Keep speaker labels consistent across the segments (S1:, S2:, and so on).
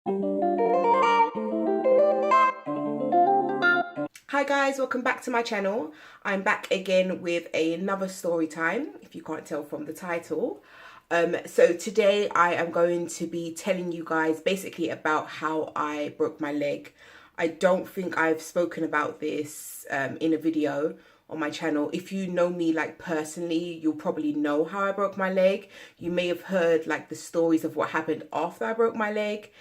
S1: Hi guys, welcome back to my channel. I'm back again with another story time, if you can't tell from the title. So today I am going to be telling you guys basically about how I broke my leg. I don't think I've spoken about this in a video on my channel. If you know me like personally, you'll probably know how I broke my leg. You may have heard like the stories of what happened after I broke my leg.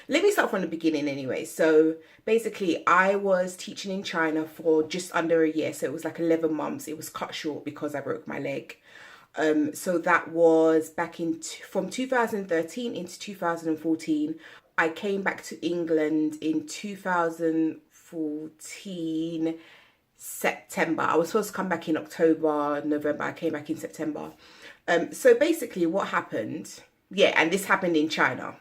S1: Let me start from the beginning anyway. So basically I was teaching in China for just under a year. So it was like 11 months. It was cut short because I broke my leg. So that was back from 2013 into 2014. I came back to England in 2014 September. I was supposed to come back in October, November. I came back in September. So basically what happened, yeah, and this happened in China.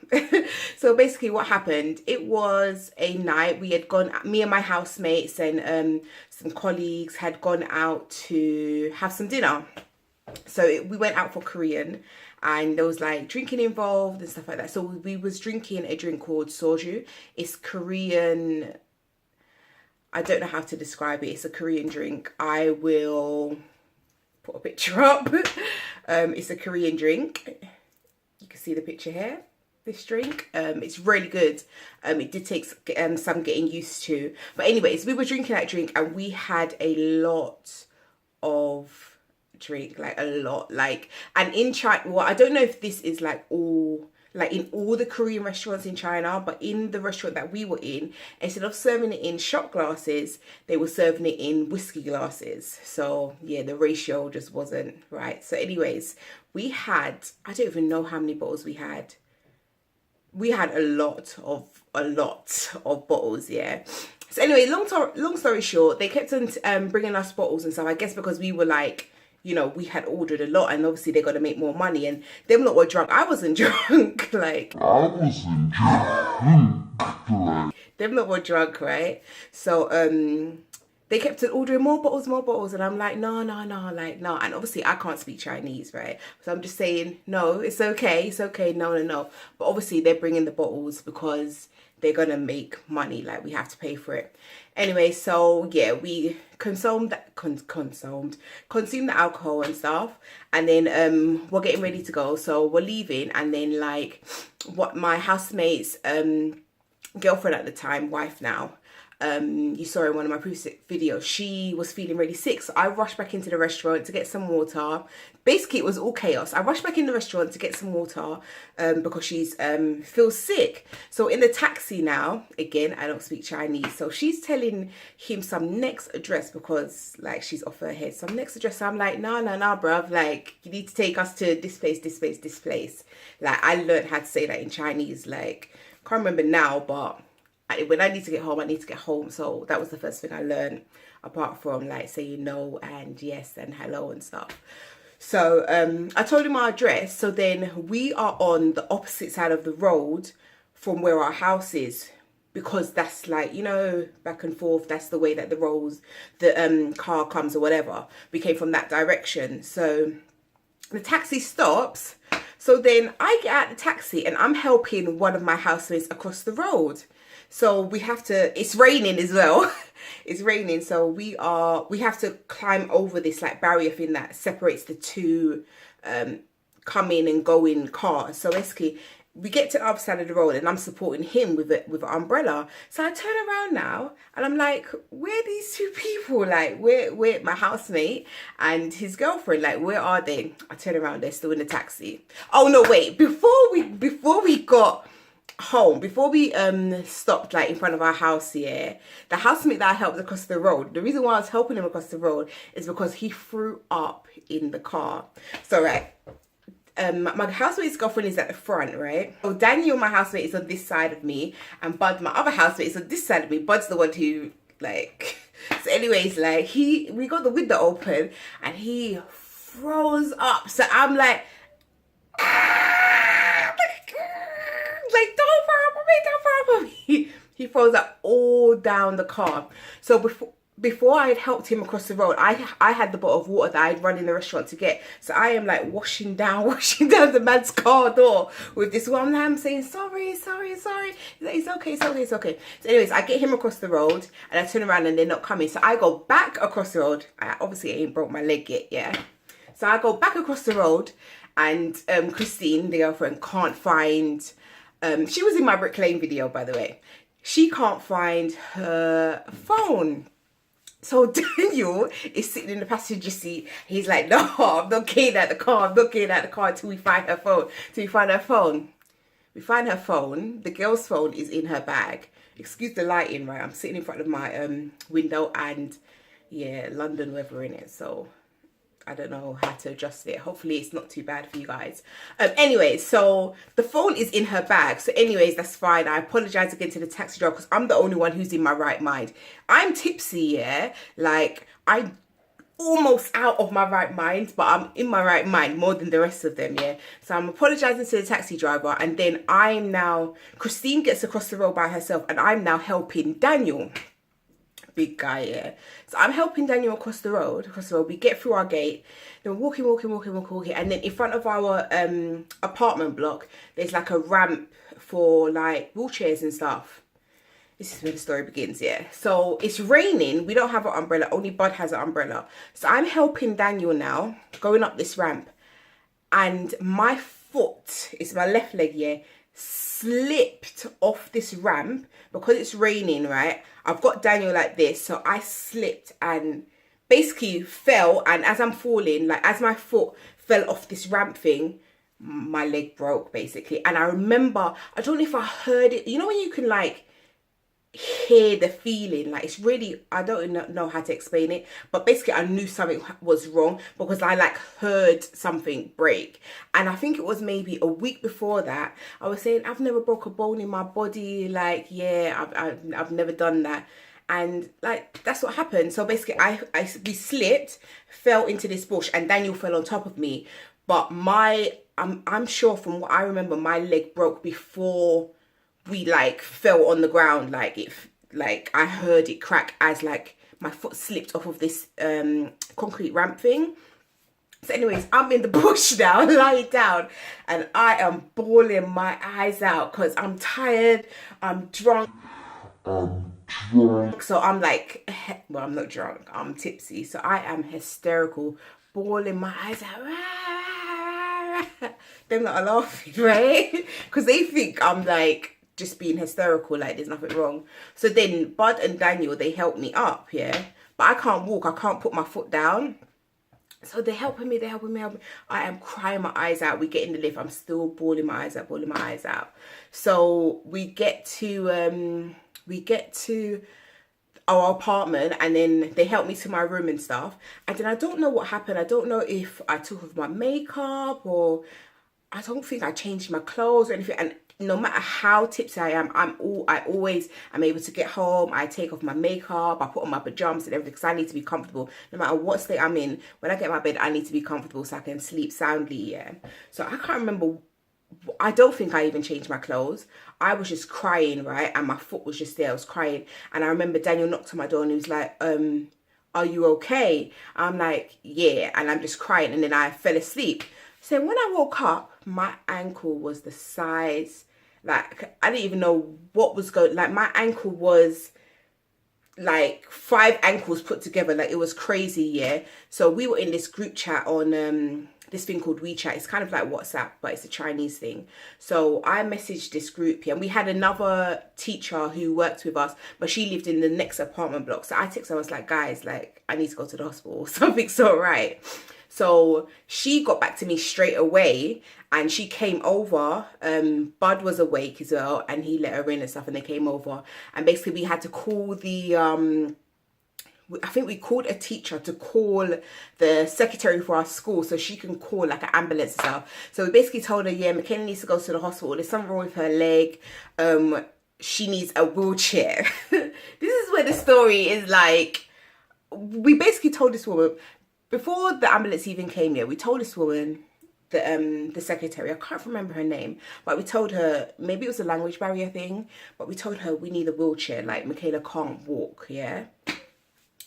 S1: So basically what happened, it was a night. We had gone, me and my housemates and some colleagues had gone out to have some dinner. So we went out for Korean and there was like drinking involved and stuff like that. So we was drinking a drink called soju. It's Korean. I don't know how to describe it. It's a Korean drink. I will put a picture up. It's a Korean drink. You can see the picture here. This drink. It's really good. It did take some getting used to. But anyways, we were drinking that drink and we had a lot of drink, like a lot, like, and in China, well, I don't know if this is like all, like in all the Korean restaurants in China, but in the restaurant that we were in, instead of serving it in shot glasses, they were serving it in whiskey glasses. So yeah, the ratio just wasn't right. So anyways, we had, I don't even know how many bottles we had. We had a lot of bottles, yeah. So anyway, long story short, they kept on bringing us bottles and stuff. I guess because we were like, you know, we had ordered a lot and obviously they got to make more money, and them lot were drunk. I wasn't drunk. Like, I wasn't drunk. Them lot were drunk, right? So they kept on ordering more bottles, and I'm like, no, like, no. And obviously I can't speak Chinese, right? So I'm just saying, no, it's okay, no. But obviously they're bringing the bottles because they're gonna make money, like we have to pay for it. Anyway, so yeah, we consumed the alcohol and stuff, and then we're getting ready to go. So we're leaving, and then like what my housemate's girlfriend at the time, wife now, you saw in one of my previous videos, she was feeling really sick. So I rushed back into the restaurant to get some water. Basically, it was all chaos. I rushed back in the restaurant to get some water because she's feels sick. So in the taxi now, again, I don't speak Chinese. So she's telling him some next address because like she's off her head. Some next address. So I'm like, no, bruv. Like, you need to take us to this place. Like, I learned how to say that in Chinese. Like, can't remember now, but when I need to get home, I need to get home. So that was the first thing I learned, apart from like saying no and yes and hello and stuff. So I told him our address. So then we are on the opposite side of the road from where our house is, because that's like, you know, back and forth. That's the way that the car comes or whatever. We came from that direction. So the taxi stops. So then I get out the taxi and I'm helping one of my housemates across the road. So we have to, it's raining as well. It's raining. So we have to climb over this like barrier thing that separates the two come in and go in cars. So basically we get to the other side of the road and I'm supporting him with an umbrella. So I turn around now and I'm like, where are these two people? Like, where my housemate and his girlfriend, like, where are they? I turn around, they're still in the taxi. Oh no, wait, before we got home, before we stopped like in front of our house here, the housemate that I helped across the road, the reason why I was helping him across the road is because he threw up in the car. So right, my housemate's girlfriend is at the front, right? So Daniel, my housemate, is on this side of me, and Bud, my other housemate, is on this side of me. Bud's the one who like so anyways, like we got the window open and he froze up. So I'm like, like, don't fire for me. He froze up all down the car. So before I had helped him across the road, I had the bottle of water that I'd run in the restaurant to get. So I am like washing down the man's car door with this one lamb saying, sorry. He's like, it's okay. So anyways, I get him across the road and I turn around and they're not coming. So I go back across the road. I obviously ain't broke my leg yet, yeah. So I go back across the road and Christine, the girlfriend, can't find, she was in my Brick Lane video, by the way. She can't find her phone. So Daniel is sitting in the passenger seat. He's like, no, I'm not getting out the car. I'm not getting out the car until we find her phone. Till we find her phone. We find her phone. The girl's phone is in her bag. Excuse the lighting, right? I'm sitting in front of my window and yeah, London weather in it. So I don't know how to adjust it. Hopefully it's not too bad for you guys. Anyway, so the phone is in her bag. So anyways, that's fine. I apologize again to the taxi driver because I'm the only one who's in my right mind. I'm tipsy, yeah. Like, I'm almost out of my right mind, but I'm in my right mind more than the rest of them, yeah. So I'm apologizing to the taxi driver, and then Christine gets across the road by herself, and I'm now helping Daniel. Big guy, yeah. So I'm helping Daniel across the road. We get through our gate. Then we're walking. And then in front of our apartment block, there's like a ramp for like wheelchairs and stuff. This is where the story begins, yeah. So it's raining. We don't have an umbrella. Only Bud has an umbrella. So I'm helping Daniel now, going up this ramp. And my foot, it's my left leg, yeah, slipped off this ramp because it's raining, right? I've got Daniel like this, so I slipped and basically fell, and as I'm falling, like as my foot fell off this ramp thing, my leg broke basically. And I remember, I don't know if I heard it, you know when you can like hear the feeling, like it's really, I don't know how to explain it, but basically I knew something was wrong because I like heard something break. And I think it was maybe a week before that I was saying I've never broke a bone in my body, like yeah, I've never done that. And like that's what happened. So basically we slipped, fell into this bush, and Daniel fell on top of me. But I'm sure from what I remember, my leg broke before we like fell on the ground. Like I heard it crack as like my foot slipped off of this concrete ramp thing. So anyways, I'm in the bush now, lying down, and I am bawling my eyes out because I'm tired, I'm drunk. So I'm like, well, I'm not drunk, I'm tipsy, so I am hysterical, bawling my eyes out. Them that are laughing, right? Because they think I'm like just being hysterical, like there's nothing wrong. So then Bud and Daniel, they help me up, yeah, but I can't walk, I can't put my foot down. So they're helping me. I am crying my eyes out. We get in the lift, I'm still bawling my eyes out. So we get to our apartment, and then they help me to my room and stuff. And then I don't know what happened. I don't know if I took off my makeup, or I don't think I changed my clothes or anything. And no matter how tipsy I am, I always am able to get home. I take off my makeup, I put on my pajamas and everything because I need to be comfortable. No matter what state I'm in, when I get in my bed, I need to be comfortable so I can sleep soundly, yeah. So I can't remember. I don't think I even changed my clothes. I was just crying, right? And my foot was just there. I was crying. And I remember Daniel knocked on my door and he was like, are you okay? I'm like, yeah. And I'm just crying. And then I fell asleep. So when I woke up, my ankle was the size, like, I didn't even know what was going, like, my ankle was like 5 ankles put together. Like, it was crazy, yeah. So we were in this group chat on this thing called WeChat. It's kind of like WhatsApp, but it's a Chinese thing. So I messaged this group here, and we had another teacher who worked with us, but she lived in the next apartment block. So I texted her, I was like, guys, like, I need to go to the hospital. Something's not right. So she got back to me straight away, and she came over. Bud was awake as well, and he let her in and stuff, and they came over. And basically we had to call the, I think we called a teacher to call the secretary for our school so she can call like an ambulance and stuff. So we basically told her, yeah, Michaela needs to go to the hospital. There's something wrong with her leg. She needs a wheelchair. This is where the story is like, we basically told this woman, before the ambulance even came here, we told this woman, the secretary, I can't remember her name, but we told her, maybe it was a language barrier thing, but we told her we need a wheelchair, like Michaela can't walk, yeah?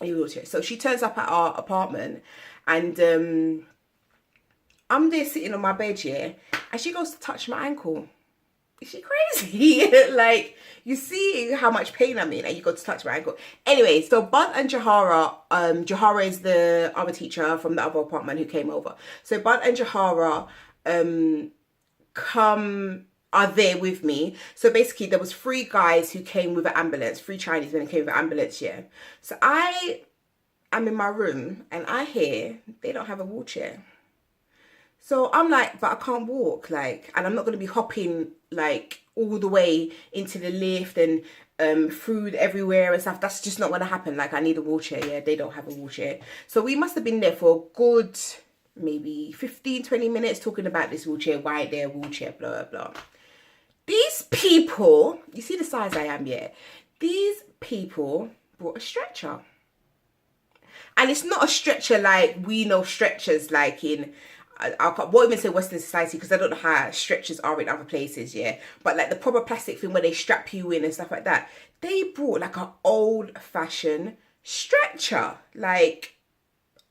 S1: A wheelchair. So she turns up at our apartment, and I'm there sitting on my bed, yeah, and she goes to touch my ankle. Is she crazy? Like, you see how much pain I'm in, and you got to touch my ankle. Anyway, so Bud and Jahara, Jahara is the other teacher from the other apartment who came over. So Bud and Jahara are there with me. So basically there was 3 guys who came with an ambulance, 3 Chinese men who came with an ambulance, yeah. So I am in my room and I hear they don't have a wheelchair. So I'm like, but I can't walk, like, and I'm not going to be hopping, like, all the way into the lift and food everywhere and stuff. That's just not going to happen. Like, I need a wheelchair, yeah, they don't have a wheelchair. So we must have been there for a good, maybe 15, 20 minutes talking about this wheelchair, why they're a wheelchair, blah, blah, blah. These people, you see the size I am, yeah? These people brought a stretcher. And it's not a stretcher like we know stretchers, like in... I won't even say Western society because I don't know how stretchers are in other places, yeah. But like the proper plastic thing where they strap you in and stuff like that. They brought like an old-fashioned stretcher, like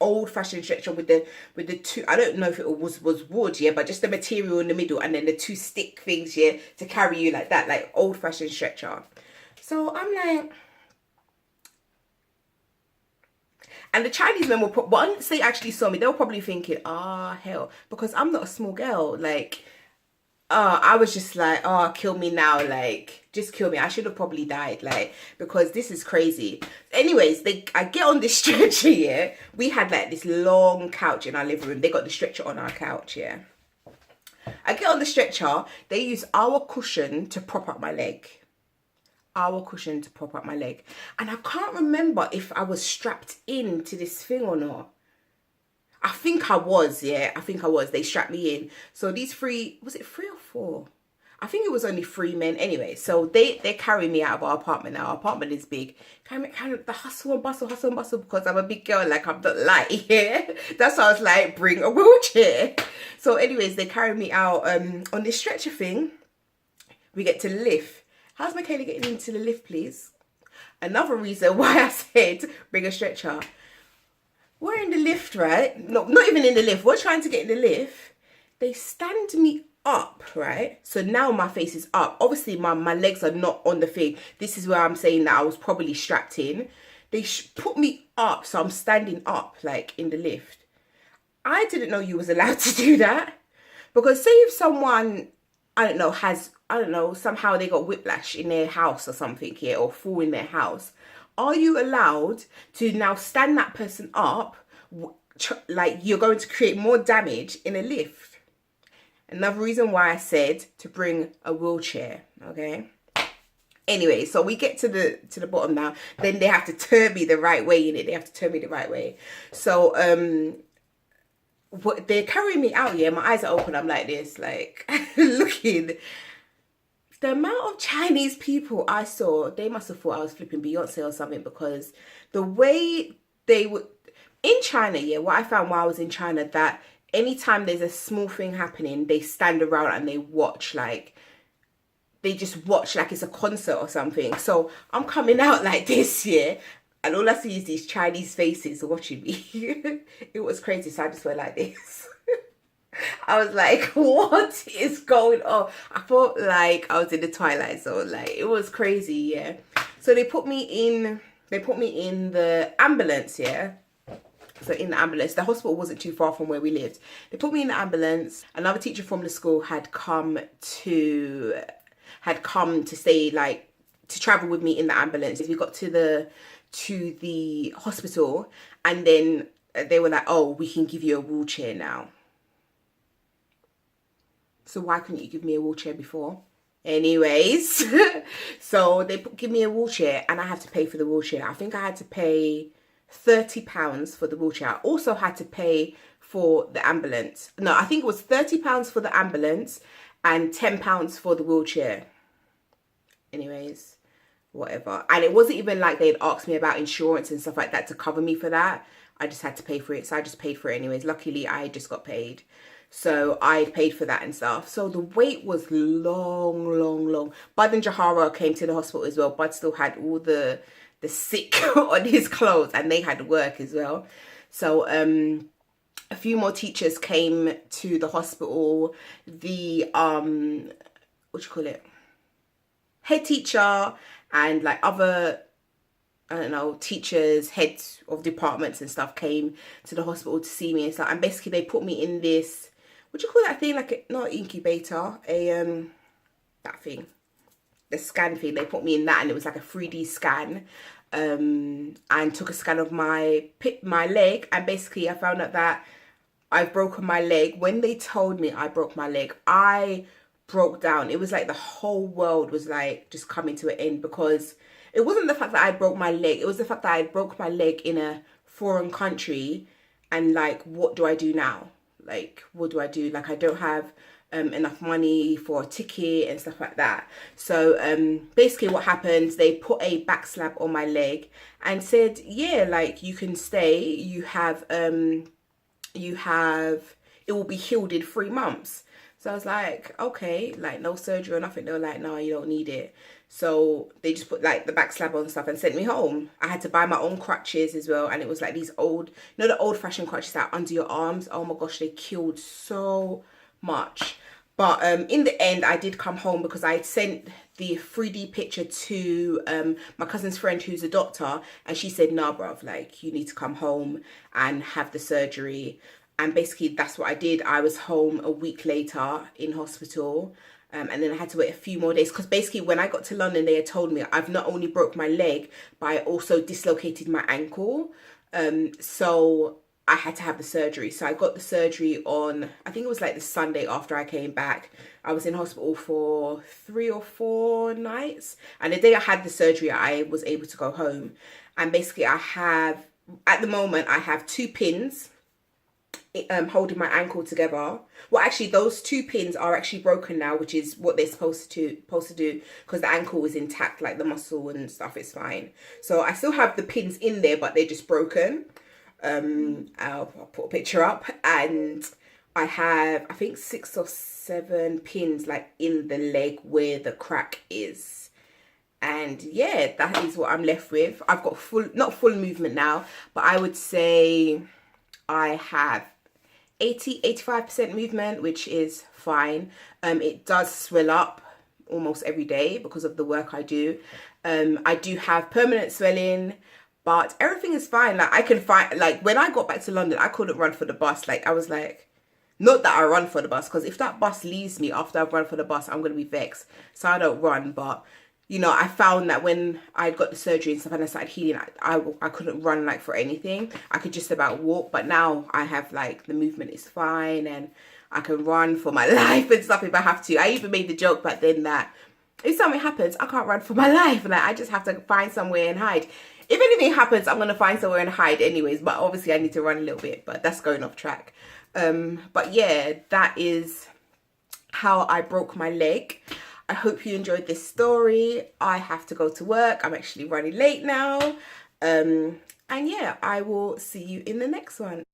S1: old-fashioned stretcher with the 2. I don't know if it was wood, yeah, but just the material in the middle and then the 2 stick things, yeah, to carry you like that, like old-fashioned stretcher. So I'm like. And the Chinese men were, once they actually saw me, they were probably thinking, hell, because I'm not a small girl. Like, I was just like, kill me now. Like, just kill me. I should have probably died, like, because this is crazy. Anyways, I get on this stretcher, yeah. We had like this long couch in our living room. They got the stretcher on our couch, yeah. I get on the stretcher. They use our cushion to prop up my leg. Our cushion to prop up my leg. And I can't remember if I was strapped into this thing or not. I think I was, yeah. I think I was. They strapped me in. So these 3, was it 3 or 4? I think it was only 3 men anyway. So they carry me out of our apartment now. Our apartment is big. Kind of the hustle and bustle because I'm a big girl, like I'm not light, yeah. That's why I was like, bring a wheelchair. So anyways, they carry me out on this stretcher thing. We get to the lift. How's Michaela getting into the lift, please? Another reason why I said bring a stretcher. We're in the lift, right? No, not even in the lift. We're trying to get in the lift. They stand me up, right? So now my face is up. Obviously, my legs are not on the thing. This is where I'm saying that I was probably strapped in. They put me up, so I'm standing up, like, in the lift. I didn't know you was allowed to do that. Because say if someone, I don't know, somehow they got whiplash in their house or something here, or fall in their house. Are you allowed to now stand that person up, like you're going to create more damage in a lift? Another reason why I said to bring a wheelchair, okay? Anyway, so we get to the bottom now. Then they have to turn me the right way in it. They have to turn me the right way. So, they're carrying me out, yeah, my eyes are open, I'm like this, like, looking. The amount of Chinese people I saw, they must have thought I was flipping Beyonce or something, because the way they would, in China, yeah, what I found while I was in China, that anytime there's a small thing happening, they stand around and they watch, like, they just watch like it's a concert or something. So I'm coming out like this, yeah, and all I see is these Chinese faces watching me. It was crazy, so I just went like this. I was like, what is going on? I felt like I was in the Twilight Zone. Like, it was crazy, yeah. So they put me in the ambulance, yeah. So in the ambulance, the hospital wasn't too far from where we lived. They put me in the ambulance. Another teacher from the school had come to say, like, to travel with me in the ambulance. We got to the hospital, and then they were like, oh, we can give you a wheelchair now. So why couldn't you give me a wheelchair before? Anyways, so they give me a wheelchair, and I have to pay for the wheelchair. I think I had to pay £30 for the wheelchair. I also had to pay for the ambulance. No, I think it was £30 for the ambulance and £10 for the wheelchair. Anyways, whatever. And it wasn't even like they'd asked me about insurance and stuff like that to cover me for that. I just had to pay for it. So I just paid for it anyways. Luckily, I just got paid. So I paid for that and stuff. So the wait was long. Bud and Jahara came to the hospital as well. Bud still had all the the sick on his clothes, and they had work as well. So a few more teachers came to the hospital. The what you call it, head teacher, and like other, I don't know, teachers, heads of departments and stuff came to the hospital to see me and stuff. And basically they put me in this, what do you call that thing, like not an incubator, that thing, the scan thing. They put me in that, and it was like a 3D scan, and took a scan of my leg, and basically I found out that I've broken my leg. When they told me I broke my leg, I broke down. It was like the whole world was like just coming to an end, because it wasn't the fact that I broke my leg, it was the fact that I broke my leg in a foreign country, and like, what do I do now? Like, what do I do? Like, I don't have enough money for a ticket and stuff like that. So basically what happened, they put a back slab on my leg and said, yeah, like, you can stay, you have it will be healed in 3 months. So I was like, okay, like no surgery or nothing. They were like, no, you don't need it. So they just put like the back slab on stuff and sent me home. I had to buy my own crutches as well. And it was like these old, you know, the old fashioned crutches that are under your arms. Oh my gosh, they killed so much. But in the end, I did come home, because I had sent the 3D picture to my cousin's friend who's a doctor. And she said, nah, bruv, like, you need to come home and have the surgery. And basically that's what I did. I was home a week later in hospital. And then I had to wait a few more days, because basically when I got to London, they had told me I've not only broke my leg, but I also dislocated my ankle. So I had to have the surgery. So I got the surgery on, I think it was like the Sunday after I came back. I was in hospital for 3 or 4 nights. And the day I had the surgery, I was able to go home. And basically at the moment, I have 2 pins holding my ankle together. Well, actually those 2 pins are actually broken now, which is what they're supposed to do, because the ankle is intact, like the muscle and stuff is fine. So I still have the pins in there, but they're just broken. I'll put a picture up, and I have, I think 6 or 7 pins like in the leg where the crack is. And yeah, that is what I'm left with. I've got not full movement now, but I would say I have 85% movement, which is fine. It does swell up almost every day because of the work I do. I do have permanent swelling, but everything is fine. Like, I can find, like, when I got back to London, I couldn't run for the bus. Like, I was like, not that I run for the bus, because if that bus leaves me after I've run for the bus, I'm going to be vexed. So I don't run. But, you know, I found that when I got the surgery and stuff and I started healing, I couldn't run like for anything. I could just about walk. But now I have, like, the movement is fine, and I can run for my life and stuff if I have to. I even made the joke back then that if something happens, I can't run for my life. Like, I just have to find somewhere and hide. If anything happens, I'm going to find somewhere and hide anyways. But obviously I need to run a little bit. But that's going off track. But yeah, that is how I broke my leg. I hope you enjoyed this story. I have to go to work. I'm actually running late now. And yeah, I will see you in the next one.